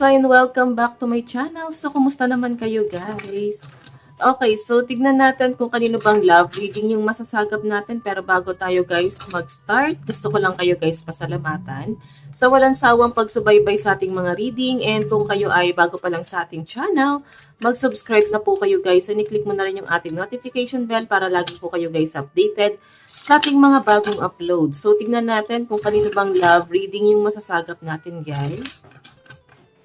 and welcome back to my channel. So, kumusta naman kayo guys? Okay, so tignan natin kung kanino bang love reading yung masasagap natin. Pero bago tayo guys mag-start, gusto ko lang kayo guys pasalamatan sa walang sawang pagsubaybay sa ating mga reading. And kung kayo ay bago pa lang sa ating channel, mag-subscribe na po kayo guys. And i-click mo na rin yung ating notification bell para lagi po kayo guys updated sa ating mga bagong upload. So, tignan natin kung kanino bang love reading yung masasagap natin guys.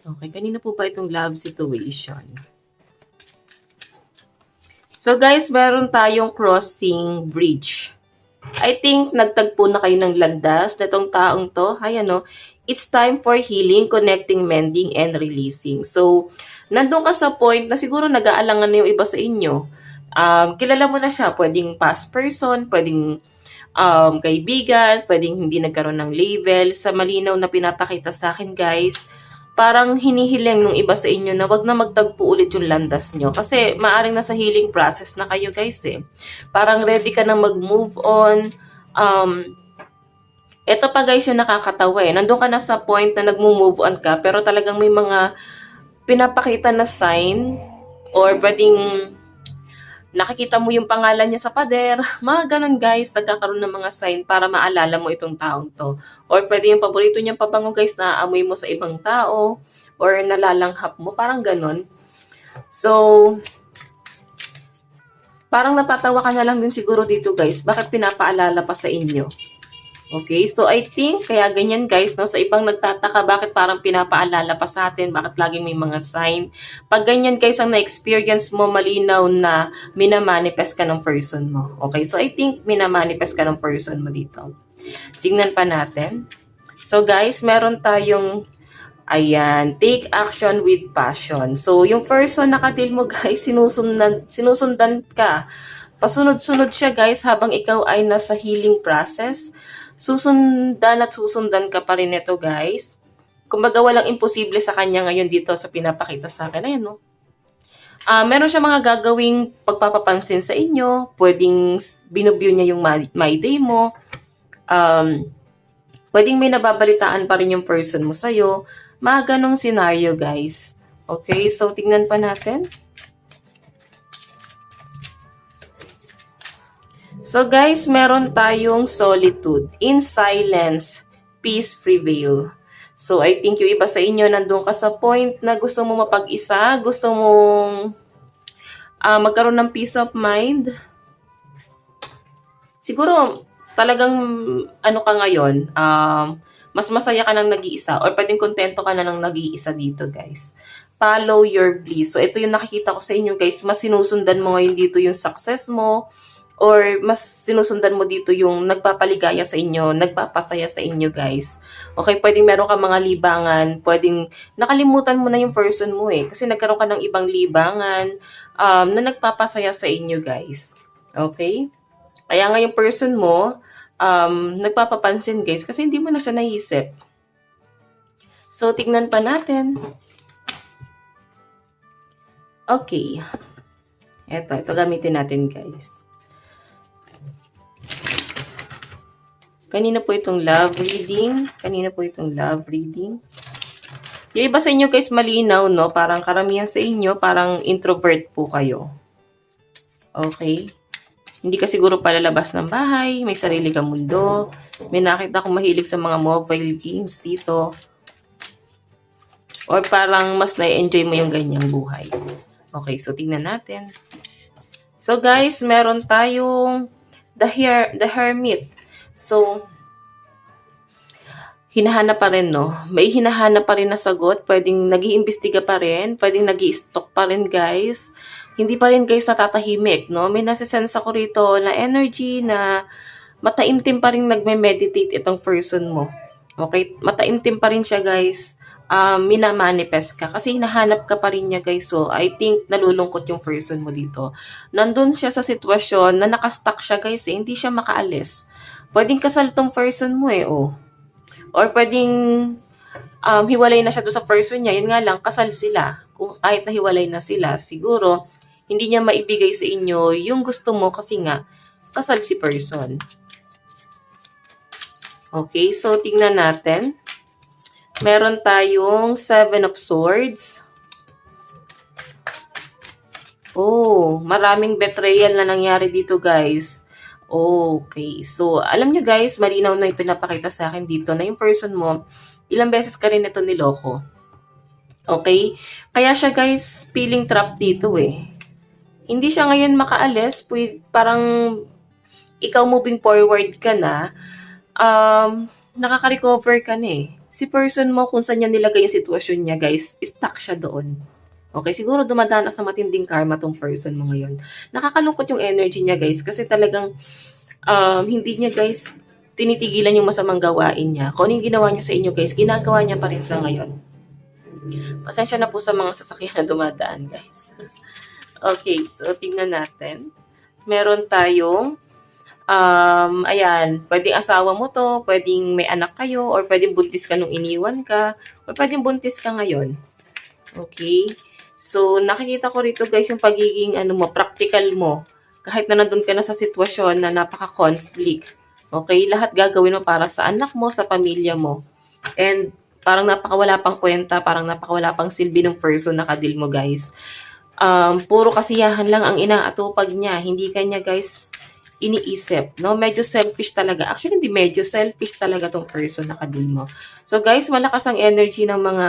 Okay, kanino po ba itong love situation? So guys, meron tayong crossing bridge. I think nagtagpo na kayo ng landas na itong taong to. Hay ano, it's time for healing, connecting, mending, and releasing. So, nandun ka sa point na siguro nag-aalangan na yung iba sa inyo. Kilala mo na siya, pwedeng past person, pwedeng kaibigan, pwedeng hindi nagkaroon ng label. Sa malinaw na pinapakita sa akin guys, parang hinihiling nung iba sa inyo na wag na magtagpo ulit yung landas nyo. Kasi maaring nasa healing process na kayo guys eh. Parang ready ka na mag-move on. Ito pa guys yung nakakatawa eh. Nandun ka na sa point na nag-move on ka pero talagang may mga pinapakita na sign or pwedeng nakikita mo yung pangalan niya sa pader. Mga ganun guys, nagkakaroon ng mga sign para maalala mo itong taong to. Or pwede yung paborito niyang pabango guys na amoy mo sa ibang tao. Or nalalanghap mo, parang ganun. So, parang natatawa ka na lang din siguro dito guys. Bakit pinapaalala pa sa inyo? Okay, so I think, kaya ganyan guys, no? Sa ibang nagtataka, bakit parang pinapaalala pa sa atin, bakit laging may mga sign. Pag ganyan guys, ang na-experience mo, malinaw na minamanifest ka ng person mo. Okay, so I think minamanifest ka ng person mo dito. Tingnan pa natin. So guys, meron tayong, ayan, take action with passion. So yung person na kadil mo guys, sinusundan ka. Pasunod-sunod siya guys habang ikaw ay nasa healing process. Susundan at susundan ka pa rin ito guys. Kumbaga walang imposible sa kanya ngayon dito sa pinapakita sa akin. Ayan no. Meron siya mga gagawing pagpapapansin sa inyo. Pwedeng binubyo niya yung my day mo. Pwedeng may nababalitaan pa rin yung person mo sa'yo. Mga ganong scenario guys. Okay, so tingnan pa natin. So guys, meron tayong solitude. In silence, peace prevail. So I think yung iba sa inyo nandun ka sa point na gusto mo mapag-isa, gusto mong magkaroon ng peace of mind. Siguro talagang ano ka ngayon, mas masaya ka nang nag-iisa or pwedeng kontento ka na nang nag-iisa dito guys. Follow your bliss. So ito yung nakikita ko sa inyo guys, mas sinusundan mo ngayon dito yung success mo. Or mas sinusundan mo dito yung nagpapaligaya sa inyo, nagpapasaya sa inyo guys. Okay, pwedeng meron ka mga libangan, pwedeng nakalimutan mo na yung person mo eh. Kasi nagkaroon ka ng ibang libangan na nagpapasaya sa inyo guys. Okay? Kaya nga yung person mo, nagpapapansin guys kasi hindi mo na siya naisip. So, tignan pa natin. Okay. Ito gamitin natin guys. Kanina po itong love reading. Kanina po itong love reading. Yung iba sa inyo guys malinaw, no? Parang karamihan sa inyo, parang introvert po kayo. Okay? Hindi ka siguro palalabas ng bahay, may sarili kang mundo. May nakita akong mahilig sa mga mobile games dito. Or parang mas na-enjoy mo yung ganyang buhay. Okay, so tingnan natin. So guys, meron tayong the Hermit. So, hinahanap pa rin, no? May hinahanap pa rin na sagot. Pwedeng nag-iimbestiga pa rin. Pwedeng nag-i-stalk pa rin, guys. Hindi pa rin, guys, natatahimik, no? May nasisense ako rito na energy na mataimtim pa rin nagme-meditate itong person mo. Okay? Mataimtim pa rin siya, guys. Minamanifest ka. Kasi hinahanap ka pa rin niya, guys. So, I think nalulungkot yung person mo dito. Nandun siya sa sitwasyon na nakastuck siya, guys. Eh. Hindi siya makaalis. Pwedeng kasal tong person mo eh, oh. Or pwedeng hiwalay na siya doon sa person niya. Yun nga lang, kasal sila. Kung kahit na hiwalay na sila, siguro, hindi niya maibigay sa inyo yung gusto mo kasi nga, kasal si person. Okay, so tingnan natin. Meron tayong Seven of Swords. Oh, maraming betrayal na nangyari dito, guys. Okay. So, alam nyo, guys, malinaw na yung pinapakita sa akin dito na yung person mo, ilang beses ka rin ito niloko. Okay? Kaya siya, guys, feeling trap dito eh. Hindi siya ngayon makaalis. Parang ikaw moving forward ka na, nakaka-recover ka na eh. Si person mo, kung saan niya nilagay yung sitwasyon niya, guys, stuck siya doon. Okay, siguro dumadanas sa matinding karma tong person mo ngayon. Nakakalungkot yung energy niya, guys, kasi talagang hindi niya, guys, tinitigilan yung masamang gawain niya. Kung ano yung ginawa niya sa inyo, guys, ginagawa niya pa rin sa ngayon. Pasensya na po sa mga sasakyan na dumadaan, guys. Okay, so tingnan natin. Meron tayong ayan, pwedeng asawa mo to, pwedeng may anak kayo, or pwedeng buntis ka nung iniwan ka, or pwedeng buntis ka ngayon. Okay? So, nakikita ko rito, guys, yung pagiging practical mo. Kahit na nandun ka na sa sitwasyon na napaka-conflict. Okay? Lahat gagawin mo para sa anak mo, sa pamilya mo. And parang napakawala pang kwenta, parang napakawala pang silbi ng person na kadil mo, guys. Puro kasiyahan lang ang inaatupag niya. Hindi kanya, guys, iniisip, no? Medyo selfish talaga. Actually, hindi medyo selfish talaga tong person na kadil mo. So, guys, malakas ang energy ng mga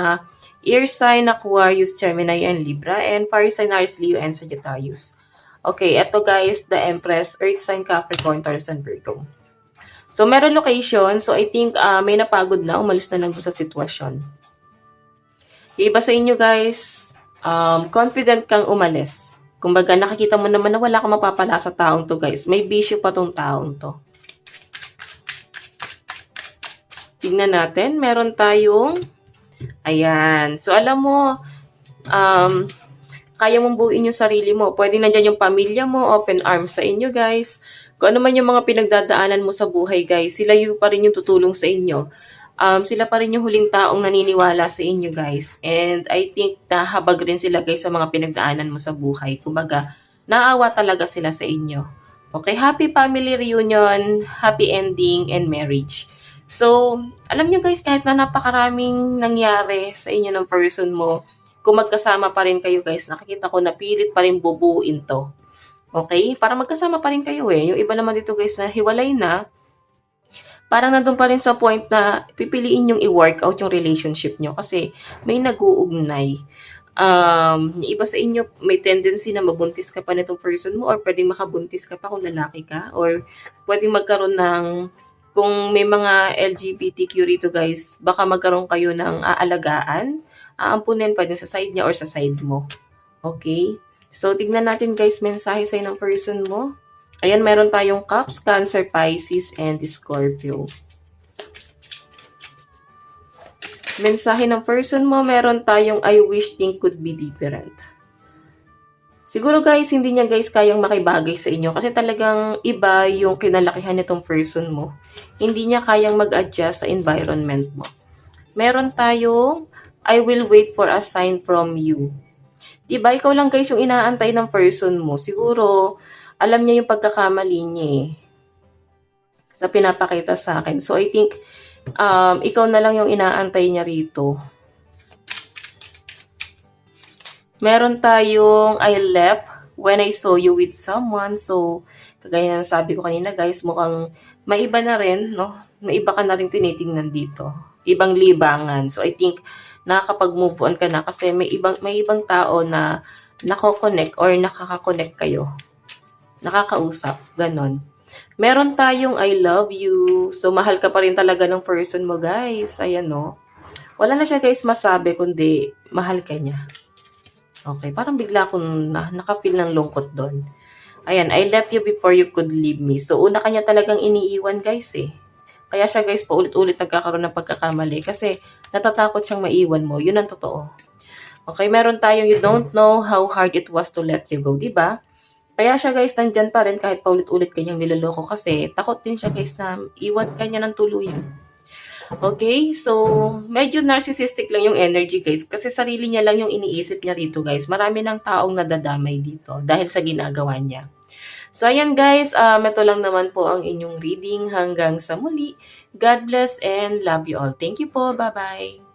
air sign, Aquarius, Gemini, and Libra, and fire sign, Aries, Leo, and Sagittarius. Okay, eto guys, the Empress, Earth sign, Capricorn, Taurus, and Virgo. So, meron location. So, I think may napagod na. Umalis na lang sa sitwasyon. Yung iba sa inyo guys, confident kang umalis. Kumbaga, nakikita mo naman na wala kang mapapala sa taong to, guys. May bisyo pa tong taong to. Tingnan natin. Meron tayong ayan. So, alam mo, kaya mong buuin yung sarili mo. Pwede nandyan yung pamilya mo, open arms sa inyo, guys. Kung ano man yung mga pinagdadaanan mo sa buhay, guys, sila yung pa rin yung tutulong sa inyo. Sila pa rin yung huling taong naniniwala sa inyo, guys. And I think nahabag rin sila, guys, sa mga pinagdaanan mo sa buhay. Kumbaga, naawa talaga sila sa inyo. Okay, happy family reunion, happy ending, and marriage. So, alam nyo guys, kahit na napakaraming nangyari sa inyo ng person mo, kung magkasama pa rin kayo guys, nakikita ko na pilit pa rin bubuin to. Okay? Para magkasama pa rin kayo eh. Yung iba naman dito guys na hiwalay na, parang nandun pa rin sa point na pipiliin yung i-work out yung relationship nyo kasi may nag-uugnay. Yung iba sa inyo may tendency na mabuntis ka pa nitong person mo or pwedeng makabuntis ka pa kung lalaki ka or pwedeng magkaroon ng kung may mga LGBTQ rito guys, baka magkaroon kayo ng aalagaan, aampunin pwede sa side niya or sa side mo. Okay? So, tignan natin guys, mensahe sa'yo ng person mo. Ayan, meron tayong Cups, Cancer, Pisces, and Scorpio. Mensahe ng person mo, meron tayong I wish things could be different. Siguro guys, hindi niya guys kayang makibagay sa inyo kasi talagang iba yung kinalakihan nitong person mo. Hindi niya kayang mag-adjust sa environment mo. Meron tayong I will wait for a sign from you. Diba? Ikaw lang guys yung inaantay ng person mo. Siguro, alam niya yung pagkakamali niya eh. Sa pinapakita sa akin. So, I think, ikaw na lang yung inaantay niya rito. Meron tayong I left when I saw you with someone. So, kagaya ng sabi ko kanina guys, mukhang may iba na rin, no? May iba ka na rin tinitingnan dito. Ibang libangan. So, I think, nakakapag-move on ka na kasi may ibang tao na nako-connect or nakaka-connect kayo. Nakakausap. Ganon. Meron tayong I love you. So, mahal ka pa rin talaga ng person mo, guys. Ayan, no? Wala na siya, guys, masabi, kundi mahal ka niya. Okay, parang bigla akong naka-feel ng lungkot doon. Ayan, I left you before you could leave me. So, una kanya talagang iniiwan, guys, eh. Kaya siya, guys, paulit-ulit nagkakaroon ng pagkakamali kasi natatakot siyang maiwan mo. Yun ang totoo. Okay, meron tayong you don't know how hard it was to let you go, diba? Kaya siya, guys, nandyan pa rin kahit paulit-ulit kanyang niloloko kasi takot din siya, guys, na iwan kanya ng tuluyan. Okay, so medyo narcissistic lang yung energy guys kasi sarili niya lang yung iniisip niya rito guys. Marami ng taong nadadamay dito dahil sa ginagawa niya. So ayan guys, ito lang naman po ang inyong reading hanggang sa muli. God bless and love you all. Thank you po. Bye-bye.